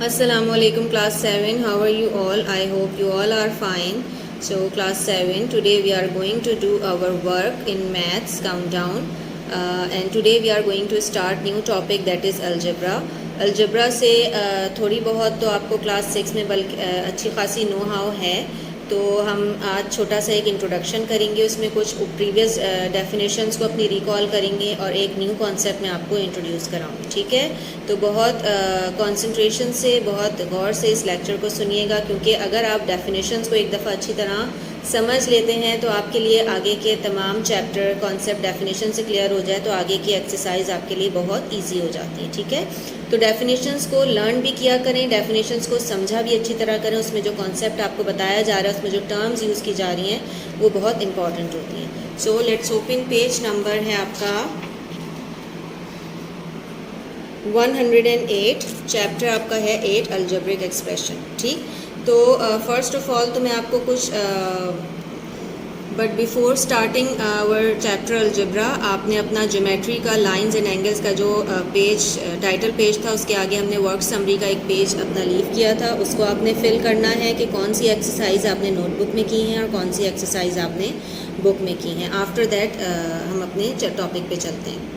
Assalamualaikum class 7. How are you all? I hope you all are fine. So class 7, today we are going to do our work in maths countdown, and today we are going to start new topic, that is algebra. algebra से थोड़ी बहुत तो आपको class 6 में बल्कि अच्छी खासी know how है, तो हम आज छोटा सा एक इंट्रोडक्शन करेंगे, उसमें कुछ प्रीवियस डेफिनेशंस को अपनी रिकॉल करेंगे और एक न्यू कॉन्सेप्ट मैं आपको इंट्रोड्यूस कराऊंगी। ठीक है, तो बहुत कंसंट्रेशन से, बहुत गौर से इस लेक्चर को सुनिएगा, क्योंकि अगर आप डेफिनेशंस को एक दफ़ा अच्छी तरह समझ लेते हैं तो आपके लिए आगे के तमाम चैप्टर कॉन्सेप्ट डेफिनेशन से क्लियर हो जाए तो आगे की एक्सरसाइज आपके लिए बहुत ईजी हो जाती है। ठीक है, तो डेफिनेशंस को लर्न भी किया करें, डेफिनेशंस को समझा भी अच्छी तरह करें, उसमें जो कॉन्सेप्ट आपको बताया जा रहा है, उसमें जो टर्म्स यूज़ की जा रही हैं वो बहुत इंपॉर्टेंट होती हैं। So let's open, page number है आपका 108, चैप्टर आपका है 8 अलजेब्रिक एक्सप्रेशन। ठीक, तो फर्स्ट ऑफ ऑल तो मैं आपको कुछ but before starting our chapter algebra, आपने अपना ज्योमेट्री का लाइंस एंड एंगल्स का जो पेज टाइटल पेज था, उसके आगे हमने वर्क समरी का एक पेज अपना लीव किया था, उसको आपने फिल करना है कि कौन सी एक्सरसाइज आपने नोटबुक में की हैं और कौन सी एक्सरसाइज आपने बुक में की हैं। आफ्टर दैट हम अपने टॉपिक पे चलते हैं।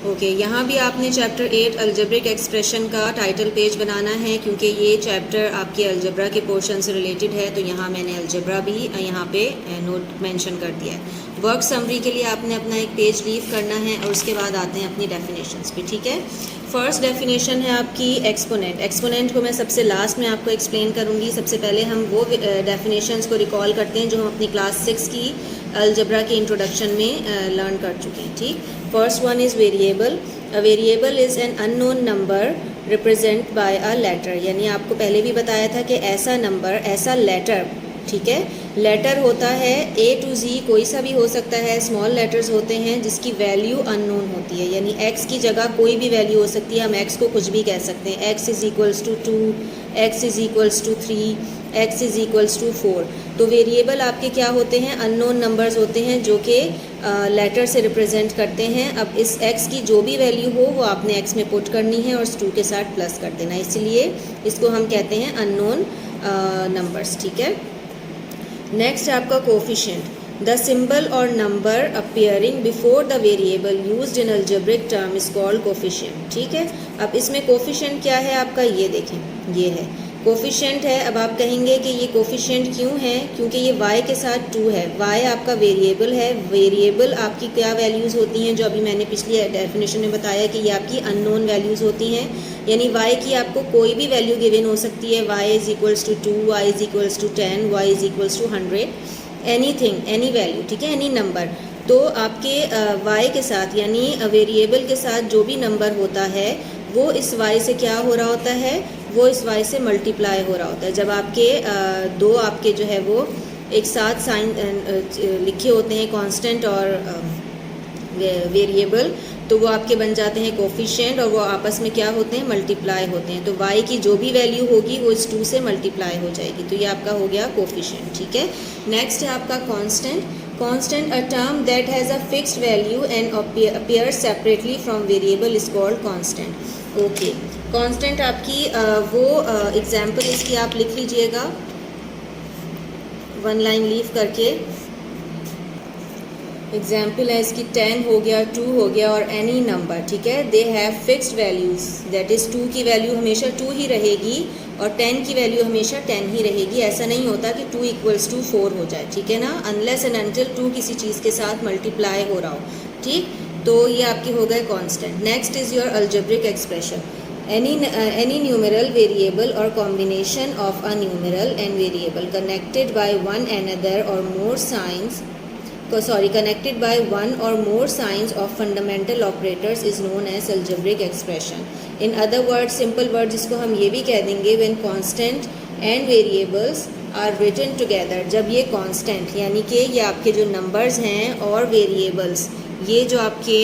ओके, यहाँ भी आपने चैप्टर 8 अलजेब्रिक एक्सप्रेशन का टाइटल पेज बनाना है, क्योंकि ये चैप्टर आपके अलजेब्रा के पोर्शन से रिलेटेड है, तो यहाँ मैंने अलजेब्रा भी यहाँ पे नोट मेंशन कर दिया है। वर्क समरी के लिए आपने अपना एक पेज लीव करना है और उसके बाद आते हैं अपनी डेफिनेशंस पे। ठीक है, फर्स्ट डेफिनेशन है आपकी एक्सपोनेंट। एक्सपोनेंट को मैं सबसे लास्ट में आपको एक्सप्लेन करूँगी। सबसे पहले हम वो डेफिनेशंस को रिकॉल करते हैं जो हम अपनी क्लास 6 की अलजेब्रा के इंट्रोडक्शन में लर्न कर चुके हैं। ठीक, first one is variable. A variable is an unknown number represent by a letter, यानी आपको पहले भी बताया था कि ऐसा नंबर, ऐसा लेटर, ठीक है, लेटर होता है A to Z, कोई सा भी हो सकता है, स्मॉल लेटर्स होते हैं जिसकी वैल्यू अननोन होती है, यानी x की जगह कोई भी वैल्यू हो सकती है। हम x को कुछ भी कह सकते हैं, x is equals to 2, x is equals to 3, x is equals to 4। तो वेरिएबल आपके क्या होते हैं, अननोन नंबर्स होते हैं जो कि लेटर से रिप्रेजेंट करते हैं। अब इस x की जो भी वैल्यू हो वो आपने x में पुट करनी है और इस 2 के साथ प्लस कर देना, इसलिए इसको हम कहते हैं अननोन नंबर्स। ठीक है, नेक्स्ट है आपका कोफिशिएंट। द सिंबल और number appearing before the variable used in algebraic term is called coefficient. ठीक है, अब इसमें कोफिशिएंट क्या है आपका, ये देखें, ये है कोफिशिएंट है। अब आप कहेंगे कि ये कोफिशिएंट क्यों है, क्योंकि ये y के साथ 2 है। y आपका वेरिएबल है। वेरिएबल आपकी क्या वैल्यूज़ होती हैं, जो अभी मैंने पिछली डेफिनेशन में बताया कि ये आपकी अननोन वैल्यूज़ होती हैं, यानी y की आपको कोई भी वैल्यू गिवन हो सकती है। y is equals to 2, y is equals to 10, y is equals to 100, anything, any value. ठीक है, एनी नंबर। तो आपके y के साथ, यानी वेरिएबल के साथ जो भी नंबर होता है वो इस y से क्या हो रहा होता है, वो इस y से मल्टीप्लाई हो रहा होता है। जब आपके दो आपके जो है वो एक साथ साइन लिखे होते हैं, कांस्टेंट और वेरिएबल, तो वो आपके बन जाते हैं कोफिशिएंट और वो आपस में क्या होते हैं, मल्टीप्लाई होते हैं। तो y की जो भी वैल्यू होगी वो इस 2 से मल्टीप्लाई हो जाएगी, तो ये आपका हो गया कोफिशिएंट। ठीक है, नेक्स्ट है आपका constant. Constant, a term that has a fixed value and appears separately from variable is called constant. Okay, constant आपकी वो एग्जाम्पल इसकी आप लिख लीजिएगा 1 लाइन लीव करके। एग्जाम्पल है इसकी 10 हो गया, 2 हो गया और एनी नंबर। ठीक है, they have fixed values, that is 2 की वैल्यू हमेशा 2 ही रहेगी और 10 की वैल्यू हमेशा 10 ही रहेगी। ऐसा नहीं होता कि 2 इक्वल्स टू 4 हो जाए, ठीक है ना, अनलेस एंड अनटिल 2 किसी चीज़ के साथ मल्टीप्लाई हो रहा हो। ठीक, तो ये आपके हो गए constant. Next is your algebraic expression. any numeral variable or combination of a numeral and variable connected by one another or more signs connected by one or more signs of fundamental operators is known as algebraic expression. In other words, simple words इसको हम ये भी कह देंगे, when constant and variables are written together, जब ये constant यानी कि ये आपके जो numbers हैं और variables, ये जो आपके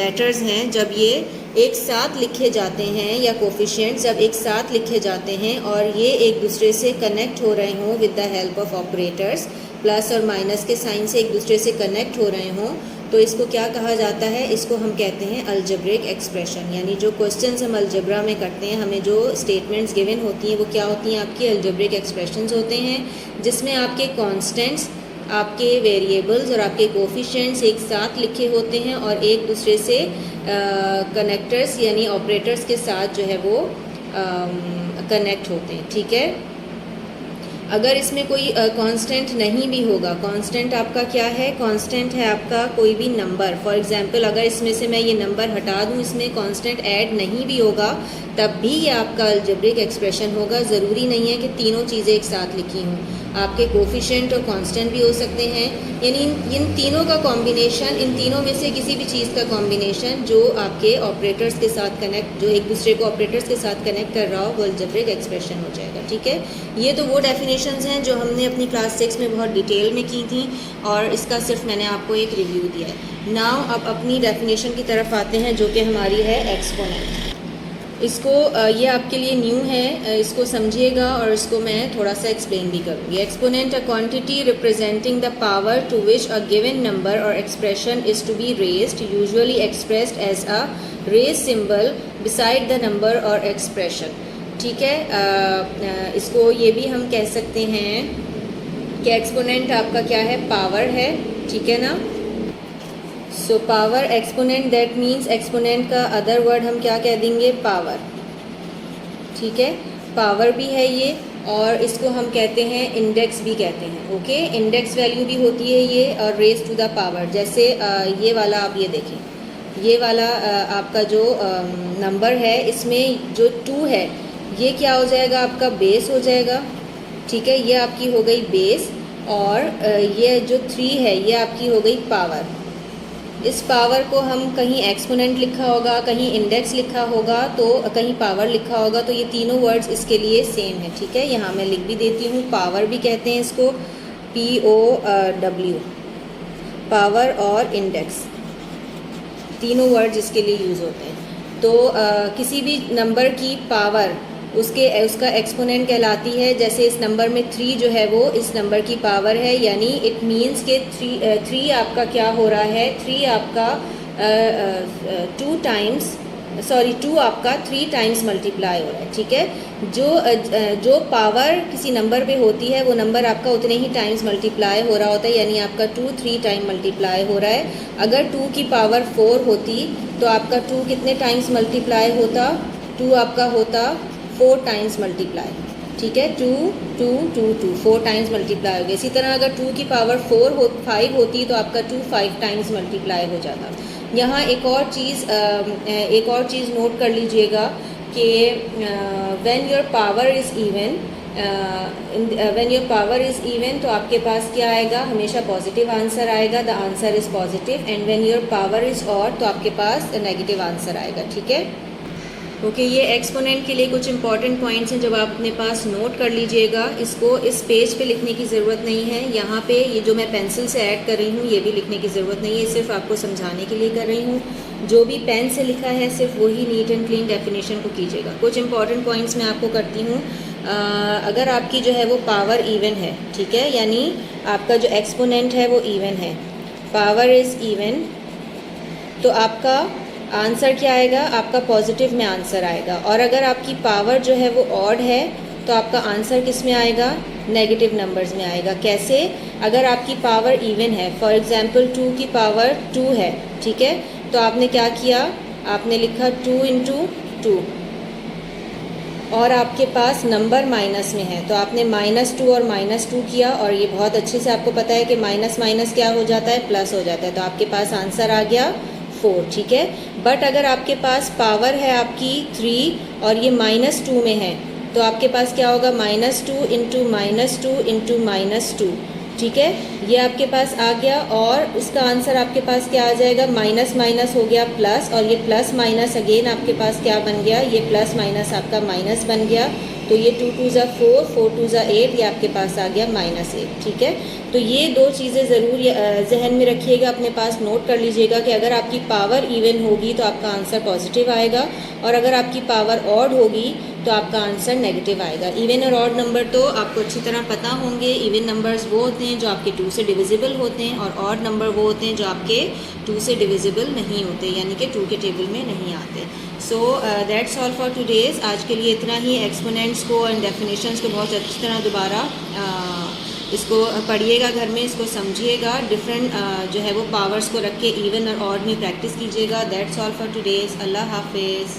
letters हैं, जब ये एक साथ लिखे जाते हैं, या कोफिशिएंट जब एक साथ लिखे जाते हैं और ये एक दूसरे से कनेक्ट हो रहे हों with the help of operators, plus और माइनस के साइन से एक दूसरे से कनेक्ट हो रहे हों, तो इसको क्या कहा जाता है, इसको हम कहते हैं अलजेब्रिक एक्सप्रेशन। यानी जो क्वेश्चंस हम अलजेब्रा में करते हैं, हमें जो स्टेटमेंट्स गिवन होती हैं वो क्या होती हैं, आपकी अलजेब्रिक एक्सप्रेशंस होते हैं, जिसमें आपके कांस्टेंट्स, आपके वेरिएबल्स और आपके कोफिशिएंट्स एक साथ लिखे होते हैं और एक दूसरे से कनेक्टर्स यानी ऑपरेटर्स के साथ जो है वो कनेक्ट होते हैं। ठीक है, अगर इसमें कोई कांस्टेंट नहीं भी होगा, कांस्टेंट आपका क्या है, कांस्टेंट है आपका कोई भी नंबर। फॉर एग्जांपल अगर इसमें से मैं ये नंबर हटा दूँ, इसमें कांस्टेंट ऐड नहीं भी होगा, तब भी ये आपका अलजेब्रिक एक्सप्रेशन होगा। ज़रूरी नहीं है कि तीनों चीज़ें एक साथ लिखी हों, आपके कोफिशिएंट और कांस्टेंट भी हो सकते हैं। यानी इन तीनों का कॉम्बिनेशन, इन तीनों में से किसी भी चीज़ का कॉम्बिनेशन जो आपके ऑपरेटर्स के साथ कनेक्ट, जो एक दूसरे को ऑपरेटर्स के साथ कनेक्ट कर रहा हो, वो अलजेब्रिक एक्सप्रेशन हो जाएगा। ठीक है, ये तो वो डेफिनेशंस हैं जो हमने अपनी क्लास 6 में बहुत डिटेल में की थी और इसका सिर्फ मैंने आपको एक रिव्यू दिया है। नाउ अब अपनी डेफिनेशन की तरफ आते हैं जो कि हमारी है एक्सपोनेंट। इसको ये आपके लिए न्यू है, इसको समझिएगा और इसको मैं थोड़ा सा एक्सप्लेन भी करूँगी। Exponent a quantity representing the power to which a given number or expression is to be raised, usually expressed as a raised symbol beside the number or expression. ठीक है, इसको ये भी हम कह सकते हैं कि एक्सपोनेंट आपका क्या है, पावर है। ठीक है ना, so power exponent, that means exponent का अदर वर्ड हम क्या कह देंगे, पावर। ठीक है, पावर भी है ये और इसको हम कहते हैं इंडेक्स भी कहते हैं। ओके, इंडेक्स वैल्यू भी होती है ये और रेज टू द पावर। जैसे ये वाला आप ये देखें, ये वाला आपका जो नंबर है, इसमें जो 2 है ये क्या हो जाएगा, आपका बेस हो जाएगा। ठीक है, ये आपकी हो गई बेस और ये जो 3 है ये आपकी हो गई पावर। इस पावर को हम कहीं एक्सपोनेंट लिखा होगा, कहीं इंडेक्स लिखा होगा, तो कहीं पावर लिखा होगा, तो ये तीनों वर्ड्स इसके लिए सेम है। ठीक है, यहाँ मैं लिख भी देती हूँ, पावर भी कहते हैं इसको, POW, पावर और इंडेक्स, तीनों वर्ड्स इसके लिए यूज़ होते हैं। तो किसी भी नंबर की पावर उसका एक्सपोनेंट कहलाती है। जैसे इस नंबर में 3 जो है वो इस नंबर की पावर है, यानी इट मीन्स के 3 आपका क्या हो रहा है, 3 आपका 2 आपका 3 टाइम्स मल्टीप्लाई हो रहा है। ठीक है, जो पावर किसी नंबर पे होती है वो नंबर आपका उतने ही टाइम्स मल्टीप्लाई हो रहा होता है, यानी आपका 2 3 टाइम मल्टीप्लाई हो रहा है। अगर 2 की पावर 4 होती तो आपका 2 कितने टाइम्स मल्टीप्लाई होता, 2 आपका होता 4 टाइम्स मल्टीप्लाई। ठीक है, 2 2 2 2 4 टाइम्स मल्टीप्लाई हो गया। इसी तरह अगर 2 की पावर 5 होती तो आपका 2 5 टाइम्स मल्टीप्लाई हो जाता। यहाँ एक और चीज़ नोट कर लीजिएगा कि when your power is even, तो आपके पास क्या आएगा, हमेशा पॉजिटिव आंसर आएगा, the answer is positive. And when your power is odd, तो आपके पास नेगेटिव आंसर आएगा। ठीक है, ओके, ये एक्सपोनेंट के लिए कुछ इंपॉर्टेंट पॉइंट्स हैं जब आप अपने पास नोट कर लीजिएगा। इसको इस पेज पे लिखने की ज़रूरत नहीं है, यहाँ पे ये जो मैं पेंसिल से ऐड कर रही हूँ ये भी लिखने की ज़रूरत नहीं है, सिर्फ आपको समझाने के लिए कर रही हूँ। जो भी पेन से लिखा है सिर्फ वही नीट एंड क्लीन डेफिनेशन को कीजिएगा। कुछ इंपॉर्टेंट पॉइंट्स मैं आपको करती हूँ। अगर आपकी जो है वो पावर इवन है, ठीक है, यानी आपका जो एक्सपोनेंट है वो इवन है, पावर इज़ इवन, तो आपका आंसर क्या आएगा, आपका पॉजिटिव में आंसर आएगा। और अगर आपकी पावर जो है वो ऑड है तो आपका आंसर किस में आएगा, नेगेटिव नंबर्स में आएगा। कैसे, अगर आपकी पावर इवन है, फॉर एग्जांपल 2 की पावर 2 है, ठीक है, तो आपने क्या किया, आपने लिखा 2 × 2 और आपके पास नंबर माइनस में है तो आपने -2 और -2 किया, और ये बहुत अच्छे से आपको पता है कि माइनस माइनस क्या हो जाता है, प्लस हो जाता है, तो आपके पास आंसर आ गया 4। ठीक है, बट अगर आपके पास पावर है आपकी 3 और ये -2 में है तो आपके पास क्या होगा, -2 × -2 ठीक है, ये आपके पास आ गया और इसका आंसर आपके पास क्या आ जाएगा, माइनस माइनस हो गया प्लस, और ये प्लस माइनस अगेन आपके पास क्या बन गया, ये प्लस माइनस आपका माइनस बन गया, तो ये 2 2 ज़ा 4, 4 2 ज़ा 8, ये आपके पास आ गया -8। ठीक है, तो ये 2 चीज़ें ज़रूर जहन में रखिएगा, अपने पास नोट कर लीजिएगा कि अगर आपकी पावर इवन होगी तो आपका आंसर पॉजिटिव आएगा, और अगर आपकी पावर ऑड होगी तो आपका आंसर नेगेटिव आएगा। इवन और ऑड नंबर तो आपको अच्छी तरह पता होंगे। इवन नंबर्स वो होते हैं जो आपके 2 से डिविजिबल होते हैं, और ऑड नंबर वो होते हैं जो आपके 2 से डिविजिबल नहीं होते, यानी कि 2 के टेबल में नहीं आते। So that's all for today's. आज के लिए इतना ही। एक्सपोनेंट्स को एंड डेफिनेशंस को बहुत अच्छी तरह दोबारा इसको पढ़िएगा घर में, इसको समझिएगा। डिफरेंट जो है वो पावर्स को रख के इवन और ऑड में प्रैक्टिस कीजिएगा। That's all for today's. अल्लाह हाफिज़।